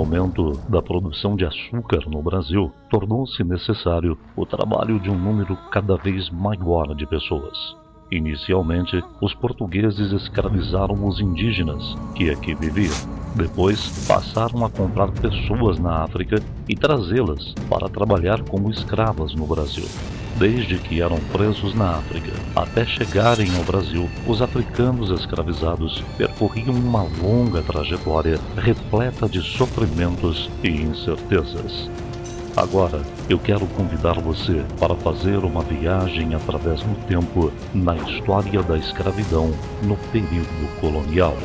aumento da produção de açúcar no Brasil, tornou-se necessário o trabalho de um número cada vez maior de pessoas. Inicialmente, os portugueses escravizaram os indígenas que aqui viviam. Depois, passaram a comprar pessoas na África e trazê-las para trabalhar como escravas no Brasil. Desde que eram presos na África até chegarem ao Brasil, os africanos escravizados percorriam uma longa trajetória repleta de sofrimentos e incertezas. Agora, eu quero convidar você para fazer uma viagem através do tempo na história da escravidão no período colonial.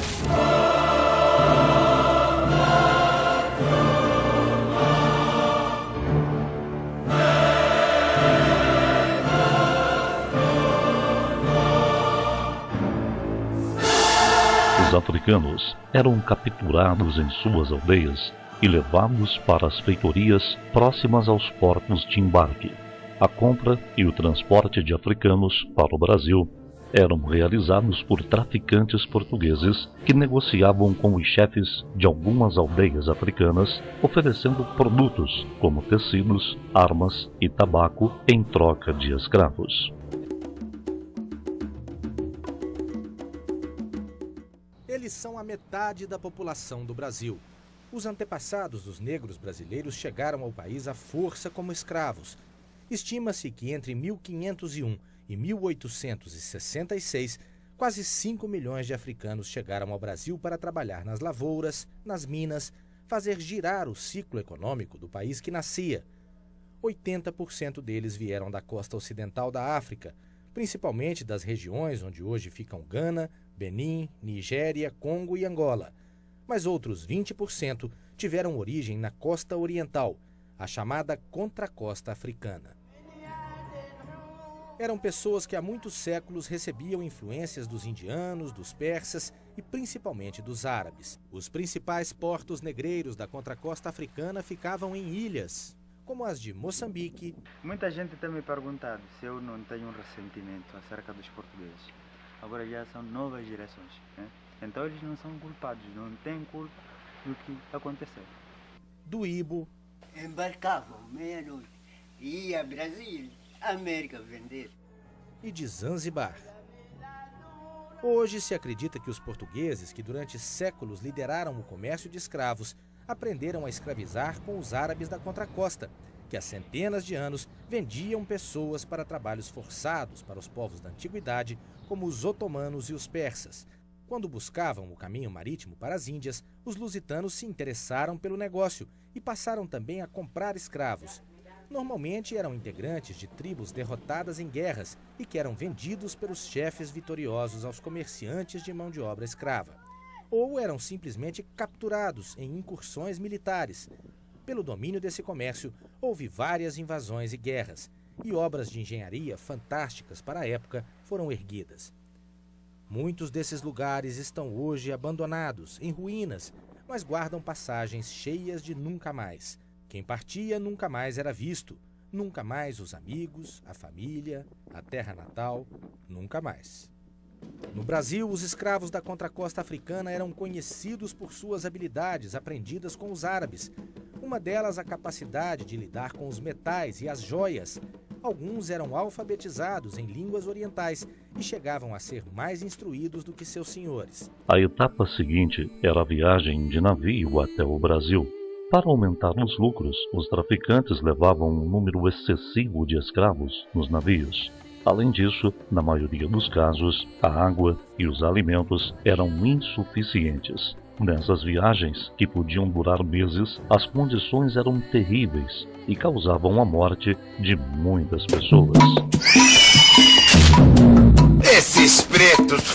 Os africanos eram capturados em suas aldeias e levados para as feitorias próximas aos portos de embarque. A compra e o transporte de africanos para o Brasil eram realizados por traficantes portugueses que negociavam com os chefes de algumas aldeias africanas, oferecendo produtos como tecidos, armas e tabaco em troca de escravos. Eles são a metade da população do Brasil. Os antepassados dos negros brasileiros chegaram ao país à força como escravos. Estima-se que entre 1501 e 1866, quase 5 milhões de africanos chegaram ao Brasil para trabalhar nas lavouras, nas minas, fazer girar o ciclo econômico do país que nascia. 80% deles vieram da costa ocidental da África, principalmente das regiões onde hoje ficam Gana, Benim, Nigéria, Congo e Angola. Mas outros 20% tiveram origem na costa oriental, a chamada contracosta africana. Eram pessoas que há muitos séculos recebiam influências dos indianos, dos persas e principalmente dos árabes. Os principais portos negreiros da contracosta africana ficavam em ilhas, como as de Moçambique. Muita gente tem me perguntado se eu não tenho um ressentimento acerca dos portugueses. Agora já são novas gerações, né? Então eles não são culpados, não têm culpa do que aconteceu. Do Ibo. Embarcavam meia-noite, ia a Brasil, América vender. E de Zanzibar. Hoje se acredita que os portugueses, que durante séculos lideraram o comércio de escravos, aprenderam a escravizar com os árabes da contracosta, que há centenas de anos vendiam pessoas para trabalhos forçados para os povos da antiguidade, como os otomanos e os persas. Quando buscavam o caminho marítimo para as Índias, os lusitanos se interessaram pelo negócio e passaram também a comprar escravos. Normalmente eram integrantes de tribos derrotadas em guerras e que eram vendidos pelos chefes vitoriosos aos comerciantes de mão de obra escrava. Ou eram simplesmente capturados em incursões militares. Pelo domínio desse comércio, houve várias invasões e guerras, e obras de engenharia fantásticas para a época foram erguidas. Muitos desses lugares estão hoje abandonados, em ruínas, mas guardam passagens cheias de nunca mais. Quem partia nunca mais era visto, nunca mais os amigos, a família, a terra natal, nunca mais. No Brasil, os escravos da contracosta africana eram conhecidos por suas habilidades aprendidas com os árabes. Uma delas a capacidade de lidar com os metais e as joias. Alguns eram alfabetizados em línguas orientais e chegavam a ser mais instruídos do que seus senhores. A etapa seguinte era a viagem de navio até o Brasil. Para aumentar os lucros, os traficantes levavam um número excessivo de escravos nos navios. Além disso, na maioria dos casos, a água e os alimentos eram insuficientes. Nessas viagens, que podiam durar meses, as condições eram terríveis e causavam a morte de muitas pessoas. Esses pretos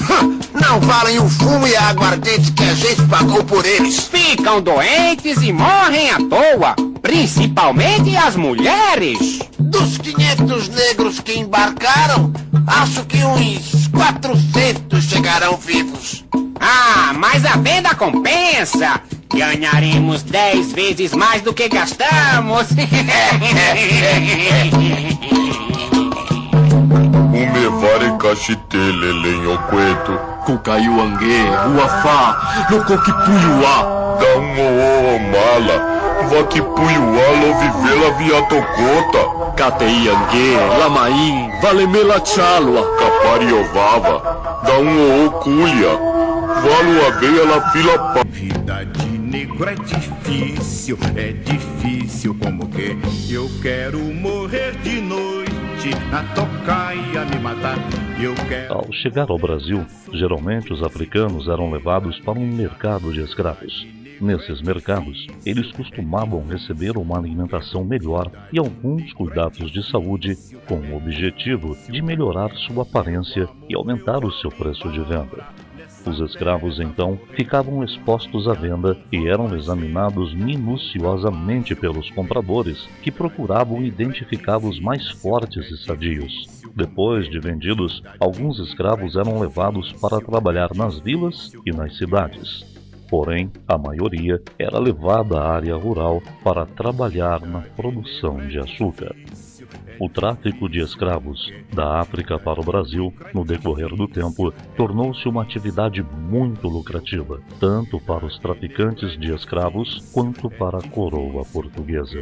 não valem o fumo e a aguardente que a gente pagou por eles. Ficam doentes e morrem à toa, principalmente as mulheres. Dos 500 negros que embarcaram, acho que uns 400 chegarão vivos. Ah, mas a venda compensa. Ganharemos 10 vezes mais do que gastamos. O meu Pare cachite lelenho cueto. Cucaiuangue, uafá, no coquipuiuá. Dá um mala. Vaquipuiuá, lo vivela viatocota. Cateiangue, lamaim, valemela chalua. Capariovava. Dá um culha. Valo aveia na fila pa. Vida de negro é difícil como que eu quero morrer de noite na tocaia me matar. Eu quero... Ao chegar ao Brasil, geralmente os africanos eram levados para um mercado de escravos. Nesses mercados, eles costumavam receber uma alimentação melhor e alguns cuidados de saúde com o objetivo de melhorar sua aparência e aumentar o seu preço de venda. Os escravos, então, ficavam expostos à venda e eram examinados minuciosamente pelos compradores, que procuravam identificar os mais fortes e sadios. Depois de vendidos, alguns escravos eram levados para trabalhar nas vilas e nas cidades. Porém, a maioria era levada à área rural para trabalhar na produção de açúcar. O tráfico de escravos da África para o Brasil, no decorrer do tempo, tornou-se uma atividade muito lucrativa, tanto para os traficantes de escravos quanto para a coroa portuguesa.